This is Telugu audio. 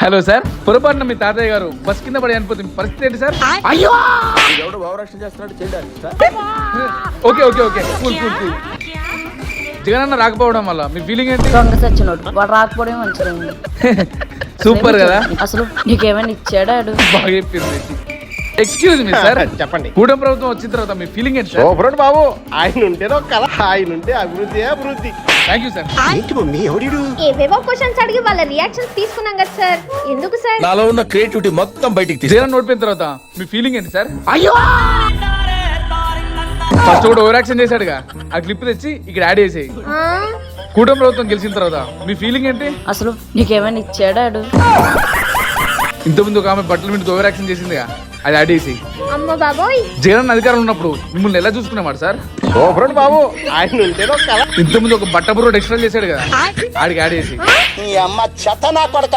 హలో సార్, పొరపాటున మీ తాతయ్య గారు బస్ కింద పడి అనిపోతుంది, పరిస్థితి ఏంటి సార్? అయ్యో, ఎవడో భావరక్షణ చేస్తున్నాడు చేయడానికి. Okay okay okay, cool cool cool. Jagan అన్న రాకపోవడం వల్ల మీ ఫీలింగ్ ఏంటి? దొంగ సచ్చినోడు వాడు రాకపోవడం మంచిది. సూపర్ కదా. అసలు నీకేమైనా ఇచ్చాడాడు? బాగా చెప్పింది. ఎక్స్క్యూజ్ మీ సార్, చెప్పండి. కూటమి ప్రభుత్వం వచ్చిన తర్వాత మీ ఫీలింగ్ ఏంటి సార్? సూపర్ బాబు, ఆయన ఉంటేనో కళ, ఆయన ఉంటే అభివృద్ధి అభివృద్ధి. Thank you sir. ఏంటి మమ్మీ ఎవడు? ఏవేవో క్వశ్చన్స్ అడిగి వాళ్ళ రియాక్షన్స్ తీసుకున్నాం కదా సార్. ఎందుకు సార్? నాలో ఉన్న క్రియేటివిటీ మొత్తం బయటికి తీసి జగన్ ఓడిపోయిన తర్వాత మీ ఫీలింగ్ ఏంటి సార్? అయ్యో, ఫస్ట్ కూడా ఓవర్ యాక్షన్ చేశాడుగా, ఆ క్లిప్ తెచ్చి ఇక్కడ యాడ్ చేసేయి. కూటమి ప్రభుత్వం గెలిచిన తర్వాత మీ ఫీలింగ్ ఏంటి? అసలు నీకేమైనా ఇచ్చాడాడు? ఇంతకుముందు ఒక ఆమె బట్టల మీద ఓవర్ యాక్షన్ చేసిందిగా, అది యాడ్ చేసి. అమ్మ బాబోయ్, జగన్ అధికారం ఉన్నప్పుడు మిమ్మల్ని ఎలా చూసుకునేవాడు సార్? సూపర్ బాబు, ఆయన ఉంటేనో కళ. ఇంతకుముందు ఒక బట్ట బుర్ర ఎక్స్ట్రా చేశాడు కదా, ఆడికి యాడ్ చేసి. ఈ అమ్మ చెత్త నా కొడక.